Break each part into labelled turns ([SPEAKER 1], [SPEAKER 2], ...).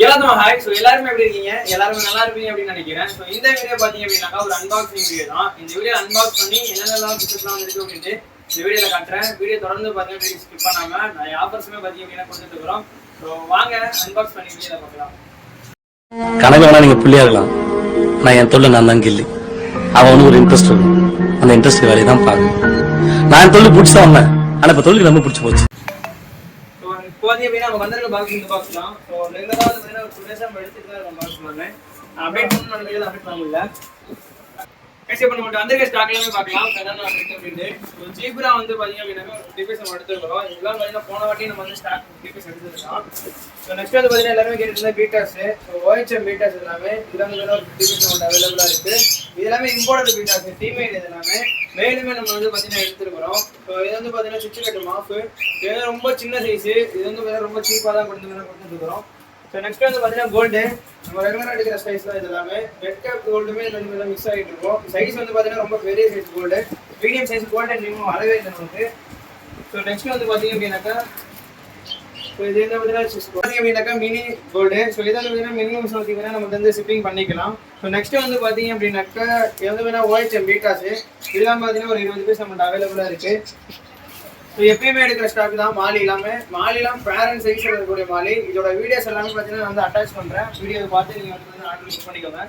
[SPEAKER 1] எல்லாரும் hi. So எல்லாருமே எப்படி இருக்கீங்க? எல்லாருமே நல்லா இருப்பீங்க அப்படின்னு நினைக்கிறேன். ஸோ இந்த வீடியோ பார்த்தீங்க அப்படின்னாக்கா ஒரு அன்பாக்சிங் வீடியோ தான். இந்த வீடியோ அன்பாக்ஸ் பண்ணி என்னென்னலாம் பிக்சர்ஸ்லாம் இருக்கு அப்படின்ட்டு இந்த வீடியோவில் காட்டுறேன். வீடியோ தொடர்ந்து பார்த்தீங்கன்னா ஸ்கிப் பண்ணாமல் நிறைய ஆஃபர்ஸுமே பார்த்தீங்க அப்படின்னா கொடுத்துட்டு இருக்கிறோம். ஸோ வாங்க அன்பாக்ஸ் பண்ணி வீடியோவில் பார்க்கலாம்.
[SPEAKER 2] கனவு வேணா நீங்க புள்ளியாகலாம், நான் என் தொழில் நான் தான் கில்லி. அவனுக்கு ஒரு இன்ட்ரெஸ்ட் இருக்கும், அந்த இன்ட்ரெஸ்ட் வேலையை தான் பார்க்கணும். நான் என் தொழில் பிடிச்சா வந்தேன், ஆனால் இப்போ தொழில் ரொம்ப பிடிச்சி போச்சு.
[SPEAKER 1] இப்போதைக்கு அப்படின்னா நம்ம வந்திருக்க பாக்ஸ் இந்த பாக்ஸ் தான். ஸோ ரெகுலராக பார்த்தீங்கன்னா ஒரு 2 days நம்ம எடுத்துட்டு தான் இருக்கும் பாக்ஸ் பண்ணேன். அப்டேட் பண்ணணும் நினைக்கிறது அப்டேட் பண்ண முடியல. இப்போ நம்ம வந்திருக்க ஸ்டாக் எல்லாமே பார்க்கலாம். என்னென்ன அப்படின்ட்டு ஒரு ஜீப்ரா வந்து பார்த்தீங்க அப்படின்னா ஒரு டிபிஎஸ் நம்ம எடுத்துருக்கிறோம். இதெல்லாம் பார்த்தீங்கன்னா போன வாட்டி நம்ம வந்து ஸ்டாக் டிபிஎஸ் எடுத்துருக்கோம். ஸோ நெக்ஸ்ட் வந்து பார்த்தீங்கன்னா எல்லாருமே கேட்டுருந்தா பீட்டாஸ். ஸோ ஓஹெச்எம் பீட்டாஸ் எல்லாமே இதெல்லாம் வந்து ஒரு டிபிஎஸ் நம்மகிட்ட அவைலபிளாக இருக்குது. இது எல்லாமே இம்போர்ட்டட் பீட்டாஸ், டீமேட். இது எல்லாமே மேலுமே நம்ம வந்து பார்த்தீங்கன்னா எடுத்துருக்கிறோம். ஸோ இது வந்து பார்த்தீங்கன்னா சுவிட்ச் கட்டு மாஃபு. இது வந்து ரொம்ப சின்ன சைஸு. இது வந்து பார்த்தீங்கன்னா ரொம்ப சீப்பாக தான் கொடுத்துருக்குறோம். ஸோ நெக்ஸ்ட் வந்து பார்த்தீங்கன்னா கோல்டு. நம்ம ரெகுலராக எடுக்கிற சைஸ் தான் இது எல்லாமே. ரெட் கேப் கோல்டுமே ரெண்டு மிக்ஸ் ஆகிட்டு இருக்கும். சைஸ் வந்து பார்த்தீங்கன்னா ரொம்ப பெரிய size gold, medium size gold and minimum வரவே இல்லை நமக்கு. ஸோ நெக்ஸ்ட் வந்து பார்த்தீங்க அப்படின்னாக்கா ஸோ இது வந்து பார்த்தீங்கன்னா மினி கோல்டு. ஸோ இதை வந்து பார்த்தீங்கன்னா மினிமம் பார்த்தீங்கன்னா நம்ம வந்து ஷிப்பிங் பண்ணிக்கலாம். ஸோ நெக்ஸ்ட் வந்து பார்த்தீங்க அப்படின்னாக்கா இது வந்து வேணா ஓஹெச்எம் பீட்டாஸு. இதெல்லாம் பார்த்தீங்கன்னா ஒரு 20 பீஸ் நம்மகிட்ட அவைலபிளாக இருக்குது. ஸோ எப்பயுமே எடுக்கிற ஸ்டாக் தான். மாலிலாம் பேரண்ட் சைஸில் இருக்கக்கூடிய மாலி. இதோட வீடியோஸ் எல்லாமே பார்த்தீங்கன்னா நான் வந்து அட்டாச் பண்ணுறேன். வீடியோவை பார்த்து நீங்கள் வந்து ஆர்டர் புக் பண்ணிக்கோங்க.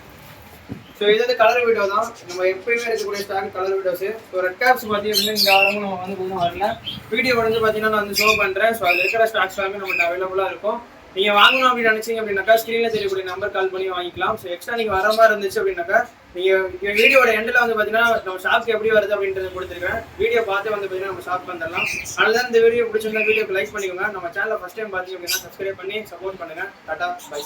[SPEAKER 1] ஸோ இது வந்து கலர் வீடியோ தான். நம்ம எப்பயுமே இருக்கக்கூடிய stock colour videos. So red caps பார்த்தீங்க அப்படின்னா இந்த வாரமும் நம்ம வந்து கொஞ்சம் வரல. வீடியோ வந்து பார்த்தீங்கன்னா நான் வந்து ஷோ பண்ணுறேன். ஸோ அதில் இருக்கிற ஸ்டாக்ஸ் எல்லாமே நம்மகிட்ட அவைலபிளாக இருக்கும். நீங்கள் வாங்கணும் அப்படின்னு நினச்சிங்க அப்படின்னாக்கா ஸ்க்ரீனில் தெரியக்கூடிய நம்பர் கால் பண்ணி வாங்கிக்கலாம். ஸோ எக்ஸ்ட்ரா நீங்கள் வர மாதிரி இருந்துச்சு அப்படின்னாக்கா நீங்கள் வீடியோட எண்டில் வந்து பார்த்தீங்கன்னா நம்ம ஷாப்க்கு எப்படி வருது அப்படின்றத கொடுத்துருக்கேன். வீடியோ பார்த்து வந்து பார்த்தீங்கன்னா நம்ம ஷாப் வந்துடலாம். அதனால இந்த வீடியோ பிடிச்சிருந்தா வீடியோக்கு லைக் பண்ணிக்கோங்க. நம்ம சேனலை ஃபஸ்ட் டைம் பார்த்தீங்க அப்படின்னா சப்ஸ்கிரைப் பண்ணி சப்போர்ட் பண்ணுங்கள். Tata bye.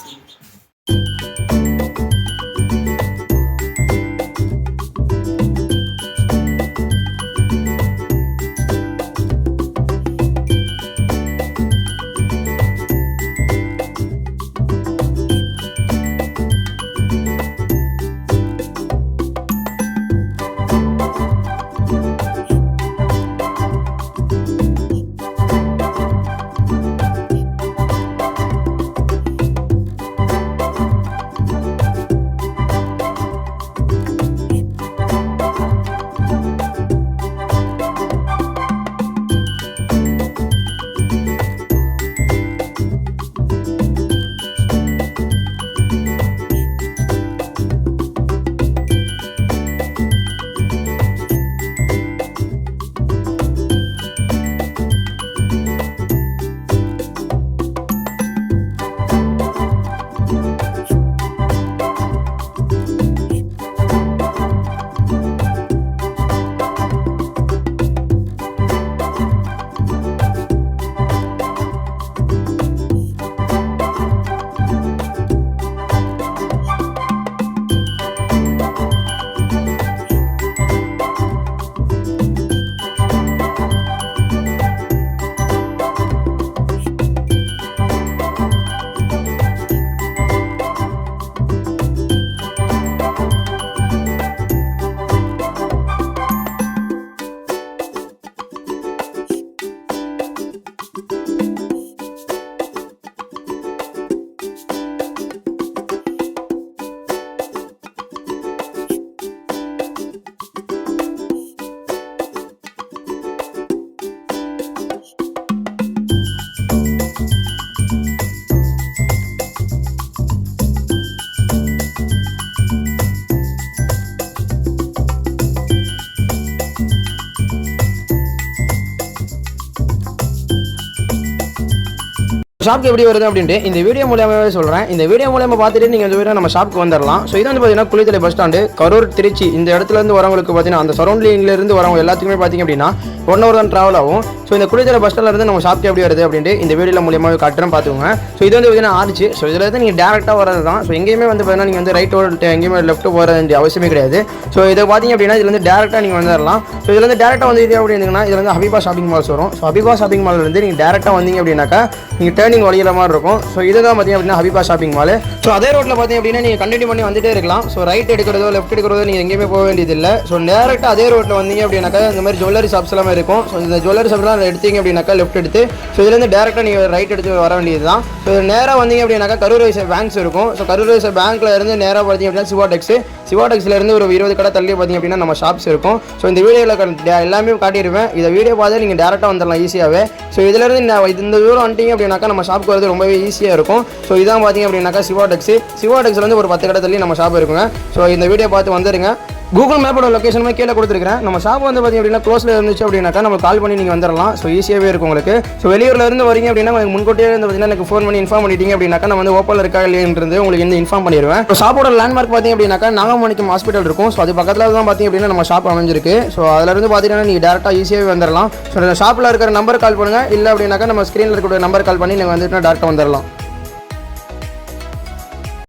[SPEAKER 3] ஷாப்க்கு எப்படி வருது அப்படின்ட்டு இந்த வீடியோ மூலமாகவே சொல்கிறேன். இந்த வீடியோ மூலமாக பார்த்துட்டு நீங்கள் இந்த வீடியோ நம்ம ஷாப்க்கு வந்துடலாம். ஸோ இது வந்து பார்த்தீங்கன்னா குளித்தலை பஸ் ஸ்டாண்டு, கரூர், திருச்சி இந்த இடத்துலேருந்து வரவங்களுக்கு பார்த்தீங்கன்னா அந்த சரௌண்டிங்லேருந்து வரவங்க எல்லாத்துக்குமே பார்த்தீங்க அப்படின்னா 1 hour தான் ட்ராவல் ஆகும். ஸோ இந்த குளித்தலை பஸ் ஸ்டாண்ட்லேருந்து நம்ம ஷாப்க்கு எப்படி வருது அப்படின்ட்டு இந்த வீடியோ மூலியமாக காட்டுறேன் பார்த்துக்கோங்க. ஸோ இது வந்து பார்த்தீங்கன்னா ஆர்ச்சி. ஸோ இதில் வந்து நீங்கள் டேரெக்டாக வரது தான். ஸோ எங்கேயுமே வந்து பார்த்தீங்கன்னா நீங்கள் வந்து ரைட் ஓட்டு எங்கேயுமே லெஃப்ட் போகிற வேண்டிய அவசியமே கிடையாது. ஸோ இதை பார்த்தீங்க அப்படின்னா இதில் வந்து டேரெக்டாக நீங்கள் வந்துடலாம். ஸோ இதில் வந்து டேரெக்டாக வந்து இது அப்படின்னா இதில் வந்து ஹபீபா ஷாப்பிங் மால்ஸ் வரும். ஸோ ஹபீபா ஷாப்பிங் மால்லேருந்து நீங்கள் டேரெக்டாக வந்தீங்க அப்படின்னாக்கா நீங்கள் டேர்னிங் வழியிற மாதிரி இருக்கும். ஸோ இதுதான் பார்த்தீங்க அப்படின்னா ஹபீபா ஷாப்பிங் மால். ஸோ அதே ரோட்டில் பார்த்தீங்க அப்படின்னா நீங்கள் கண்டினியூ பண்ணி வந்துட்டே இருக்கலாம். ஸோ ரைட் எடுக்கிறதோ லெஃப்ட் எடுக்கிறதோ நீங்கள் எங்கேயுமே போக வேண்டியதில்லை. ஸோ டேரெக்டாக அதே ரோட்டில் வந்தீங்க அப்படின்னாக்கா இந்த மாதிரி ஜுவல்லரி ஷாப்ஸ் எல்லாமே இருக்கும். ஸோ இந்த ஜுவல்லரி ஷாப்லாம் எடுத்தீங்க அப்படின்னாக்கா லெஃப்ட் எடுத்து ஸோ இதுலேருந்து டேரெக்டாக நீங்கள் ரைட் எடுத்து வர வேண்டியது தான். ஸோ நேராக வந்தீங்க அப்படின்னாக்கா கரூர் வைசா பேங்க்ஸ் இருக்கும். ஸோ கரூர் வைசா பேங்க்கில் இருந்து நேராக பார்த்தீங்க அப்படின்னா சிவாடெக்ஸ்லேருந்து ஒரு 20 கடை தள்ளி பார்த்தீங்க அப்படின்னா நம்ம ஷாப்ஸ் இருக்கும். ஸோ இந்த வீடியோவில் எல்லாமே காட்டியிருப்பேன். இந்த வீடியோ பார்த்து நீங்கள் டேரெக்டாக வந்துடலாம் ஈஸியாகவே. ஸோ இதுலேருந்து இந்த தூரம் வந்துட்டீங்க அப்படின்னாக்கா நம்ம ஷாப்புக்கு வரது ரொம்பவே ஈஸியாக இருக்கும். ஸோ இதான் பார்த்தீங்க அப்படின்னாக்கா சிவாடெக்ஸ்லேருந்து ஒரு 10 கடை தள்ளி நம்ம ஷாப் இருக்குங்க. ஸோ இந்த வீடியோ பார்த்து வந்துடுங்க. கூகுள் மேப்போட லொக்கேஷனுமே கீழே கொடுத்துருக்கேன். நம்ம ஷாப் வந்து பார்த்திங்க அப்படின்னா க்ளோஸில் இருந்துச்சு அப்படின்னாக்கா நம்ம கால் பண்ணி நீங்கள் வந்துடலாம். ஸோ ஈஸியாகவே இருக்கும் உங்களுக்கு. ஸோ வெளியூரில் இருந்து வரீங்க அப்படின்னா உங்களுக்கு முன்கூட்டியே இருந்து பார்த்தீங்கன்னா எனக்கு ஃபோன் பண்ணி இன்ஃபார்ம் பண்ணிட்டீங்க அப்படின்னாக்கா நம்ம வந்து ஓப்பனில் இருக்கா இல்லைன்றது உங்களுக்கு வந்து இன்ஃபார்ம் பண்ணிடுவேன். ஸோ ஷாப்போட லேண்ட்மார்க் பார்த்திங்க அப்படின்னாக்கா நாகமணிக்கம் ஹாஸ்பிட்டல் இருக்கும். ஸோ அது பக்கத்தில் தான் பார்த்திங்க அப்படின்னா நம்ம ஷாப் அமைஞ்சிருக்கு. ஸோ அதிலிருந்து பார்த்தீங்கன்னா நீங்கள் டேரெக்டாக ஈஸியாகவே வந்துடலாம். ஸோ ஷாப்பில் இருக்கிற நம்பர் கால் பண்ணுங்கள். இல்லை அப்படின்னாக்கா நம்ம ஸ்க்ரீனில் இருக்கிற நம்பர் கால் பண்ணி நீங்கள் வந்துட்டு டேரெக்டாக வந்துடலாம்.